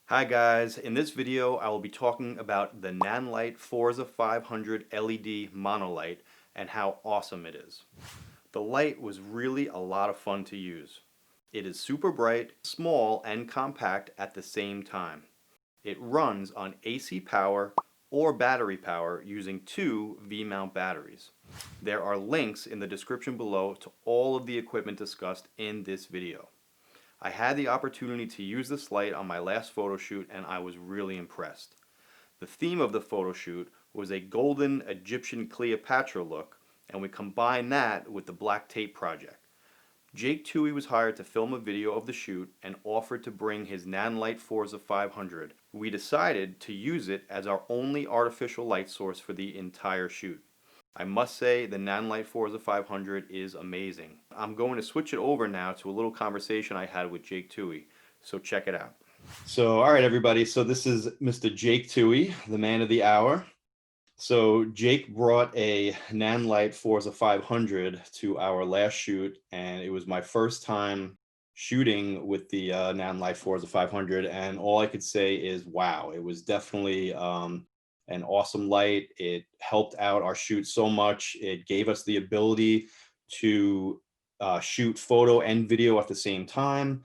Hi guys, in this video I will be talking about the Nanlite Forza 500 LED monolight and how awesome it is. The light was really a lot of fun to use. It is super bright, small, and compact at the same time. It runs on AC power or battery power using two V-mount batteries. There are links in the description below to all of the equipment discussed in this video. I had the opportunity to use this light on my last photo shoot and I was really impressed. The theme of the photo shoot was a golden Egyptian Cleopatra look, and we combined that with the black tape project. Jake Tuohy was hired to film a video of the shoot and offered to bring his Nanlite Forza 500. We decided to use it as our only artificial light source for the entire shoot. I must say the Nanlite Forza 500 is amazing. I'm going to switch it over now to a little conversation I had with Jake Tuohy, so check it out. So, all right, everybody. So this is Mr. Jake Tuohy, the man of the hour. So Jake brought a Nanlite Forza 500 to our last shoot, and it was my first time shooting with the Nanlite Forza 500, and all I could say is, wow, it was definitely an awesome light. It helped out our shoot so much. It gave us the ability to shoot photo and video at the same time,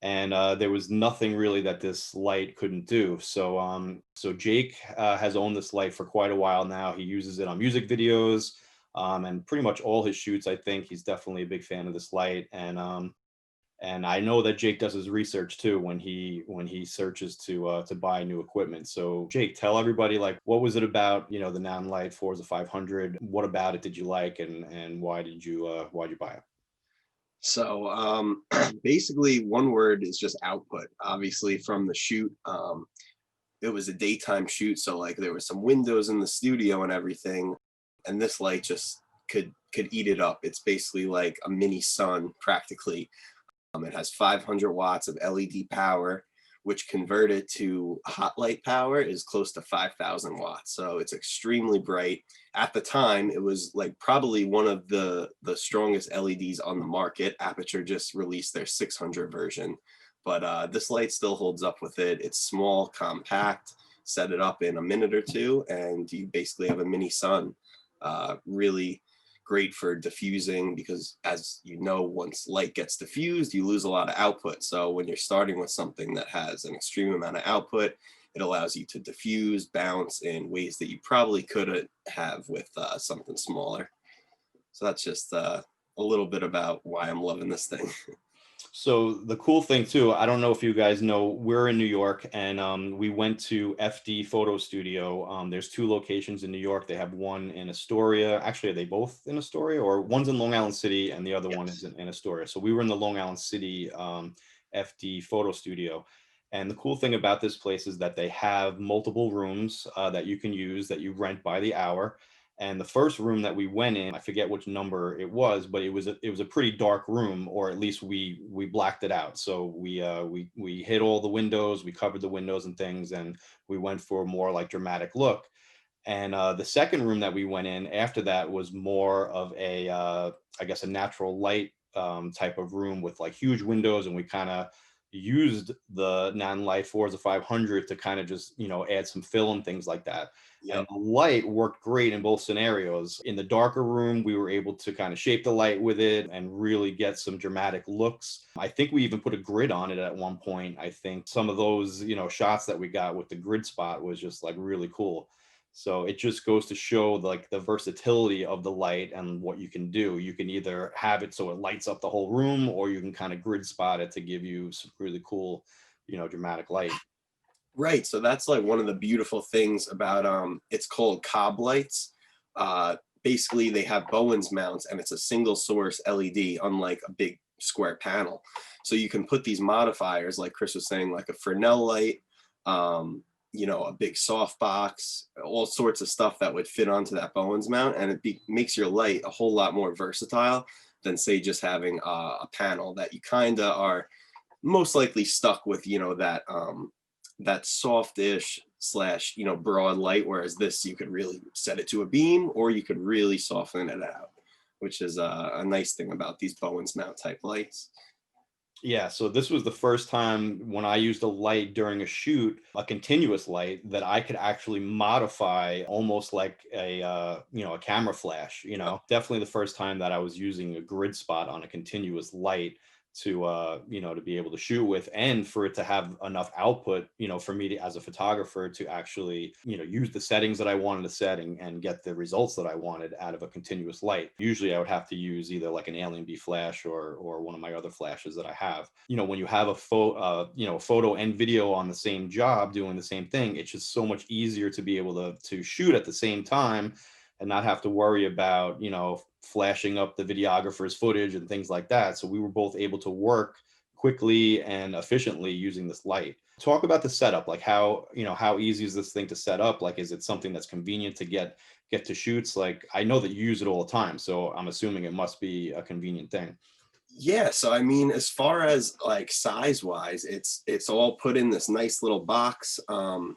and there was nothing really that this light couldn't do. So Jake has owned this light for quite a while now. He uses it on music videos, and pretty much all his shoots. I think he's definitely a big fan of this light, and I know that Jake does his research too when he searches to buy new equipment. So Jake, tell everybody, like, what was it about, the Nanlite Forza 500? What about it did you like, and why'd you buy it? Basically, one word is just output. Obviously, from the shoot, it was a daytime shoot, so like there was some windows in the studio and everything, and this light just could eat it up. It's basically like a mini sun, practically. It has 500 watts of LED power, which converted to hot light power is close to 5,000 watts. So it's extremely bright. At the time, it was like probably one of the strongest LEDs on the market. Aperture just released their 600 version, but this light still holds up with it. It's small, compact. Set it up in a minute or two, and you basically have a mini sun. Really great for diffusing because, as you know, once light gets diffused, you lose a lot of output. So when you're starting with something that has an extreme amount of output, it allows you to diffuse, bounce in ways that you probably couldn't have with something smaller. So that's just a little bit about why I'm loving this thing. So the cool thing too, I don't know if you guys know, we're in New York, and we went to FD Photo Studio. There's two locations in New York. They have one in Astoria. Actually, are they both in Astoria, or one's in Long Island City and the other one is Yes. in Astoria? So we were in the Long Island City FD Photo Studio. And the cool thing about this place is that they have multiple rooms that you can use, that you rent by the hour. And the first room that we went in, I forget which number it was, but it was a pretty dark room, or at least we blacked it out. So we hid all the windows, we covered the windows and things, and we went for a more like dramatic look. And the second room that we went in after that was more of a I guess a natural light type of room with like huge windows, and we kind of used the Nanlite Forza 500 to kind of just add some fill and things like that. And Yep. the light worked great in both scenarios. In the darker room, we were able to kind of shape the light with it and really get some dramatic looks. I think we even put a grid on it at one point. I think some of those, shots that we got with the grid spot was just like really cool. So it just goes to show like the versatility of the light and what you can do. You can either have it so it lights up the whole room, or you can kind of grid spot it to give you some really cool, dramatic light. Right. So that's like one of the beautiful things about it's called cob lights. Basically they have Bowens mounts and it's a single source LED, unlike a big square panel. So you can put these modifiers, like Chris was saying, like a Fresnel light, a big softbox, all sorts of stuff that would fit onto that Bowens mount, and makes your light a whole lot more versatile than say just having a panel that you kind of are most likely stuck with, that softish slash broad light, whereas this you could really set it to a beam or you could really soften it out, which is a nice thing about these Bowens mount type lights. Yeah, so this was the first time when I used a light during a shoot, a continuous light that I could actually modify almost like a a camera flash, Definitely the first time that I was using a grid spot on a continuous light to to be able to shoot with, and for it to have enough output, for me to, as a photographer, to actually, use the settings that I wanted to set and get the results that I wanted out of a continuous light. Usually I would have to use either like an Alien B flash or one of my other flashes that I have. When you have a photo and video on the same job doing the same thing, it's just so much easier to be able to shoot at the same time and not have to worry about, flashing up the videographer's footage and things like that. So we were both able to work quickly and efficiently using this light. Talk about the setup, like how easy is this thing to set up? Like, is it something that's convenient to get to shoots? Like, I know that you use it all the time, so I'm assuming it must be a convenient thing. Yeah, so I mean, as far as like size wise, it's all put in this nice little box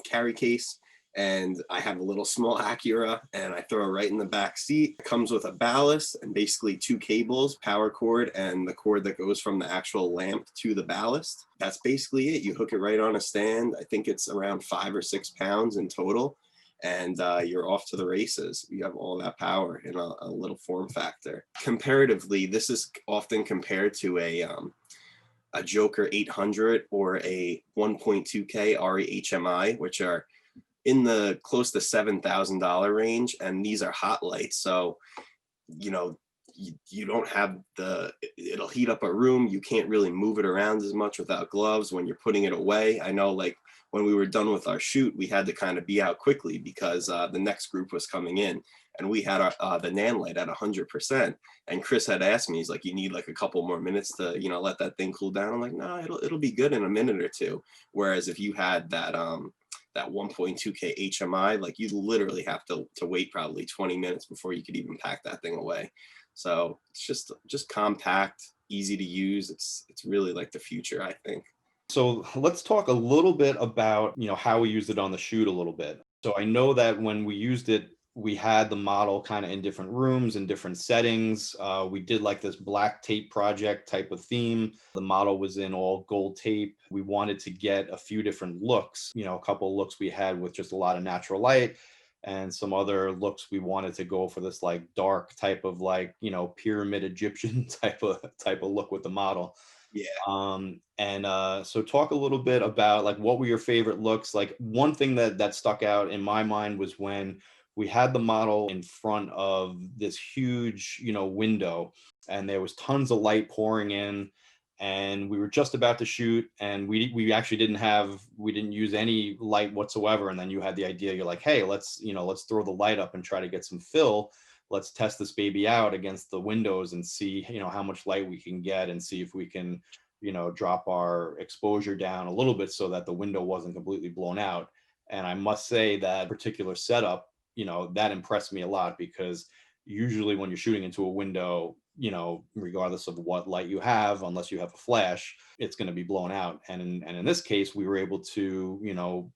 carry case, and I have a little small Acura, and I throw it right in the back seat. It comes with a ballast and basically two cables, power cord, and the cord that goes from the actual lamp to the ballast. That's basically it. You hook it right on a stand. I think it's around 5 or 6 pounds in total, and you're off to the races. You have all that power in a little form factor. Comparatively, this is often compared to a Joker 800 or a 1.2K Arri HMI, which are in the close to $7,000 range, and these are hot lights. So, you know, you don't have it'll heat up a room. You can't really move it around as much without gloves when you're putting it away. I know, like, when we were done with our shoot, we had to kind of be out quickly because the next group was coming in, and we had the Nanlite at 100%. And Chris had asked me, he's like, "You need like a couple more minutes to, let that thing cool down." I'm like, "No, it'll be good in a minute or two." Whereas if you had that 1.2K HMI, like, you literally have to wait probably 20 minutes before you could even pack that thing away. So it's just compact, easy to use. It's really like the future, I think. So let's talk a little bit about, how we used it on the shoot a little bit. So I know that when we used it, we had the model kind of in different rooms and different settings. We did like this black tape project type of theme. The model was in all gold tape. We wanted to get a few different looks, a couple of looks we had with just a lot of natural light, and some other looks we wanted to go for this like dark type of, like, pyramid Egyptian type of look with the model. Yeah. So talk a little bit about, like, what were your favorite looks? Like, one thing that stuck out in my mind was when we had the model in front of this huge, window, and there was tons of light pouring in, and we were just about to shoot, and we actually we didn't use any light whatsoever. And then you had the idea, you're like, hey, let's throw the light up and try to get some fill. Let's test this baby out against the windows and see, how much light we can get, and see if we can, drop our exposure down a little bit so that the window wasn't completely blown out. And I must say that particular setup, that impressed me a lot, because usually when you're shooting into a window, regardless of what light you have, unless you have a flash, it's going to be blown out. And in this case, we were able to,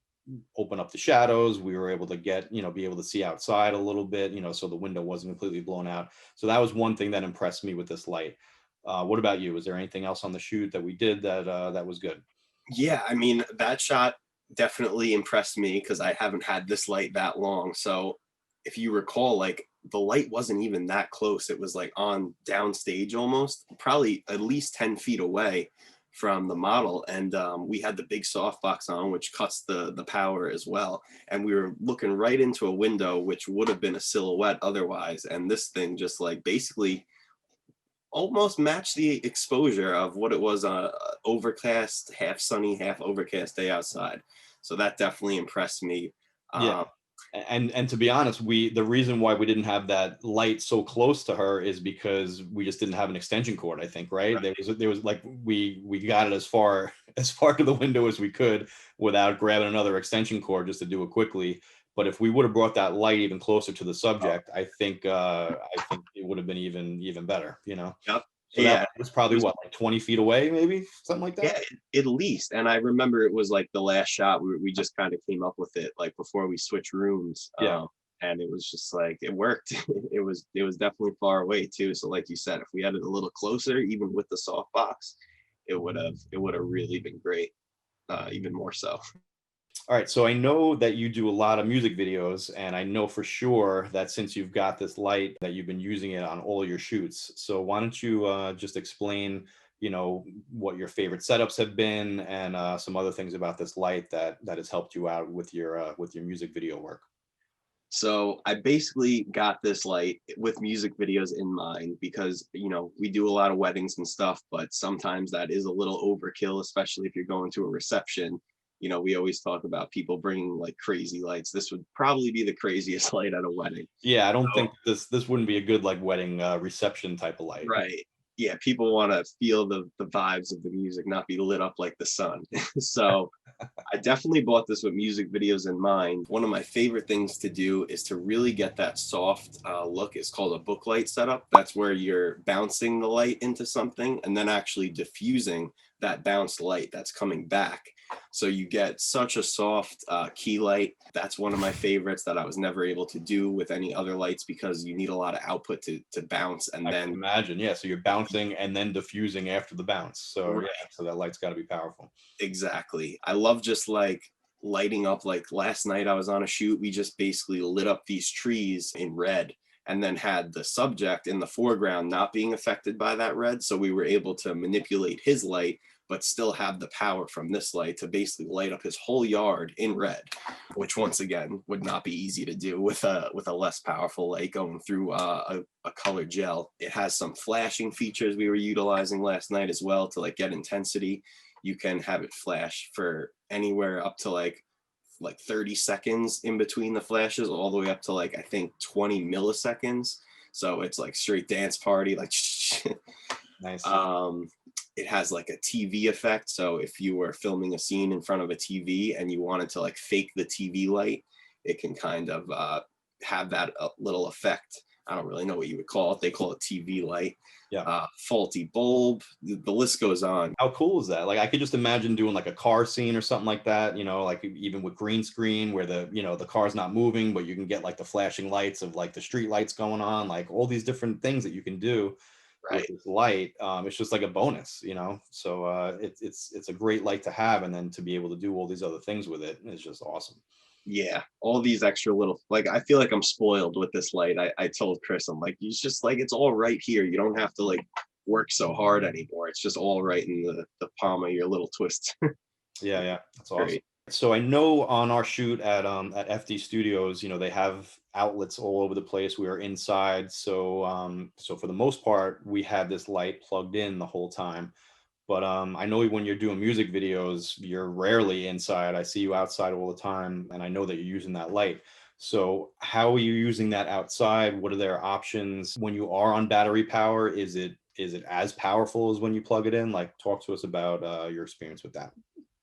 open up the shadows. We were able to be able to see outside a little bit, so the window wasn't completely blown out. So that was one thing that impressed me with this light. What about you? Was there anything else on the shoot that we did that was good? Yeah, I mean, that shot definitely impressed me because I haven't had this light that long. So if you recall, like, the light wasn't even that close. It was like on downstage almost, probably at least 10 feet away from the model. And we had the big softbox on, which cuts the power as well. And we were looking right into a window, which would have been a silhouette otherwise. And this thing just, like, basically almost match the exposure of what it was a overcast, half sunny, half overcast day outside. So that definitely impressed me. Yeah. Um, And to be honest, the reason why we didn't have that light so close to her is because we just didn't have an extension cord, I think, right? There was like, we got it as far as far to the window as we could without grabbing another extension cord just to do it quickly. But if we would have brought that light even closer to the subject, I think it would have been even better. yep. So that Yeah. was It probably was, what, like 20 feet away, maybe something like yeah, that. at least. And I remember it was like the last shot. We just kind of came up with it like before we switched rooms. Yeah. And it was just like, it worked. It was definitely far away too. So like you said, if we had it a little closer, even with the softbox, it would have really been great, even more so. All right, so I know that you do a lot of music videos, and I know for sure that since you've got this light, that you've been using it on all your shoots. So why don't you just explain, what your favorite setups have been, and some other things about this light that has helped you out with your music video work. So I basically got this light with music videos in mind because, we do a lot of weddings and stuff, but sometimes that is a little overkill, especially if you're going to a reception. We always talk about people bringing like crazy lights. This would probably be the craziest light at a wedding. Yeah, I don't So, think this wouldn't be a good like wedding reception type of light. right. Yeah, people want to feel the vibes of the music, not be lit up like the sun. So I definitely bought this with music videos in mind. One of my favorite things to do is to really get that soft look. It's called a book light setup. That's where you're bouncing the light into something and then actually diffusing that bounced light that's coming back. So you get such a soft key light. That's one of my favorites that I was never able to do with any other lights because you need a lot of output to bounce and I can then imagine. Yeah, so you're bouncing and then diffusing after the bounce. So yeah, right. so that light's got to be powerful. Exactly. I love just like lighting up. Like last night, I was on a shoot. We just basically lit up these trees in red and then had the subject in the foreground not being affected by that red. So we were able to manipulate his light, but still have the power from this light to basically light up his whole yard in red, which once again would not be easy to do with a less powerful light going through a color gel. It has some flashing features we were utilizing last night as well to like get intensity. You can have it flash for anywhere up to like 30 seconds in between the flashes, all the way up to like I think 20 milliseconds. So it's like straight dance party, like Nice. um it has like a TV effect. So if you were filming a scene in front of a TV and you wanted to like fake the TV light, it can kind of have that little effect. I don't really know what you would call it. They call it TV light. Yeah. Faulty bulb. The list goes on. How cool is that? Like I could just imagine doing like a car scene or something like that, like even with green screen where the car's not moving, but you can get like the flashing lights of like the street lights going on, like all these different things that you can do with Right. this light. It's just like a bonus, So it's a great light to have, and then to be able to do all these other things with it is just awesome. Yeah, all these extra little, like, I feel like I'm spoiled with this light. I told Chris, I'm like, it's just like it's all right here. You don't have to like work so hard anymore. It's just all right in the palm of your little twist. Yeah, yeah, that's awesome. Great. So I know on our shoot at FD Studios, they have outlets all over the place. We are inside, so for the most part, we have this light plugged in the whole time. But I know when you're doing music videos, you're rarely inside. I see you outside all the time, and I know that you're using that light. So how are you using that outside? What are their options when you are on battery power? Is it as powerful as when you plug it in? Like, talk to us about your experience with that.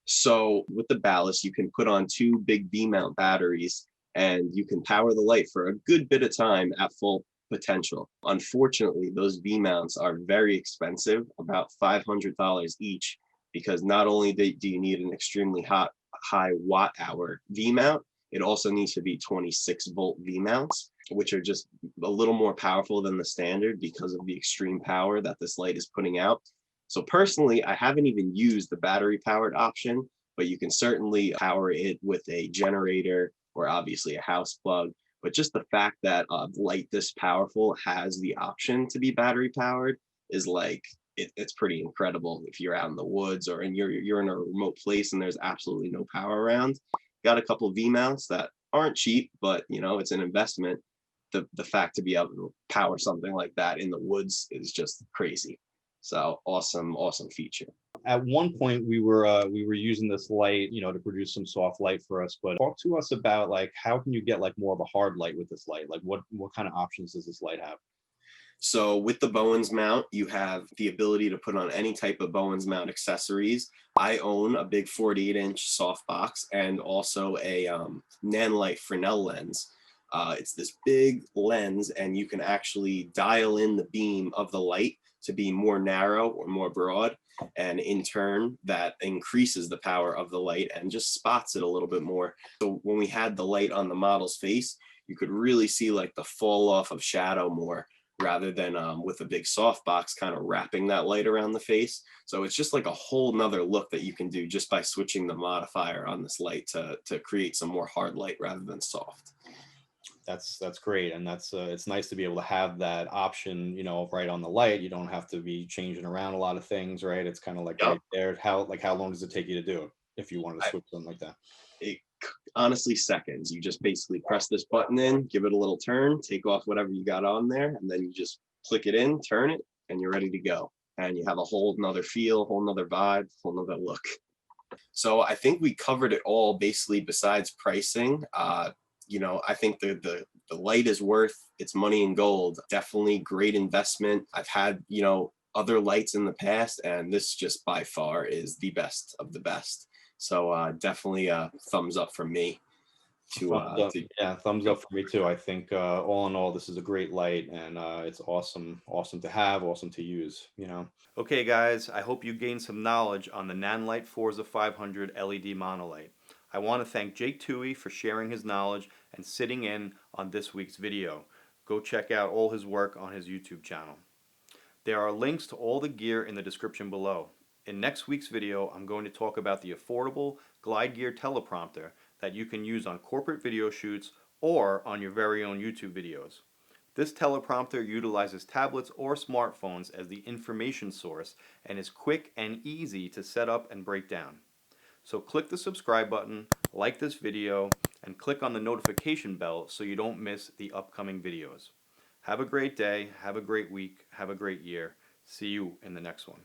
So with the ballast, you can put on two big V mount batteries and you can power the light for a good bit of time at full potential. Unfortunately, those V mounts are very expensive, about $500 each, because not only do you need an extremely high watt hour V mount, it also needs to be 26-volt V mounts, which are just a little more powerful than the standard because of the extreme power that this light is putting out. So personally, I haven't even used the battery powered option, but you can certainly power it with a generator or obviously a house plug. But just the fact that a light this powerful has the option to be battery powered is like it's pretty incredible if you're out in the woods or you're in a remote place and there's absolutely no power around. Got a couple of V mounts that aren't cheap, but it's an investment. The fact to be able to power something like that in the woods is just crazy. So awesome feature. At one point, we were using this light, to produce some soft light for us. But talk to us about like how can you get like more of a hard light with this light? Like what kind of options does this light have? So with the Bowens mount, you have the ability to put on any type of Bowens mount accessories. I own a big 48-inch softbox and also a Nanlite Fresnel lens. It's this big lens, and you can actually dial in the beam of the light to be more narrow or more broad. And in turn, that increases the power of the light and just spots it a little bit more. So when we had the light on the model's face, you could really see like the fall off of shadow more rather than with a big softbox kind of wrapping that light around the face. So it's just like a whole nother look that you can do just by switching the modifier on this light to create some more hard light rather than soft. That's great, and that's it's nice to be able to have that option, you know, right on the light. You don't have to be changing around a lot of things, right? It's kind of like Yep. right there. How long does it take you to do it if you wanted to I, switch something like that? it honestly seconds. You just basically press this button in, give it a little turn, take off whatever you got on there, and then you just click it in, turn it, and you're ready to go. And you have a whole nother feel, whole nother vibe, whole nother look. So I think we covered it all basically besides pricing. I think the light is worth its money in gold. Definitely great investment. I've had, other lights in the past, and this just by far is the best of the best. So definitely a thumbs up from me Thumbs up. to Yeah, thumbs up for me too. I think all in all, this is a great light, and it's awesome, awesome to have, awesome to use. You know. Okay, guys, I hope you gained some knowledge on the Nanlite Forza 500 LED monolight. I want to thank Jake Tuohy for sharing his knowledge and sitting in on this week's video. Go check out all his work on his YouTube channel. There are links to all the gear in the description below. In next week's video, I'm going to talk about the affordable Glide Gear teleprompter that you can use on corporate video shoots or on your very own YouTube videos. This teleprompter utilizes tablets or smartphones as the information source and is quick and easy to set up and break down. So click the subscribe button, like this video, and click on the notification bell so you don't miss the upcoming videos. Have a great day, have a great week, have a great year. See you in the next one.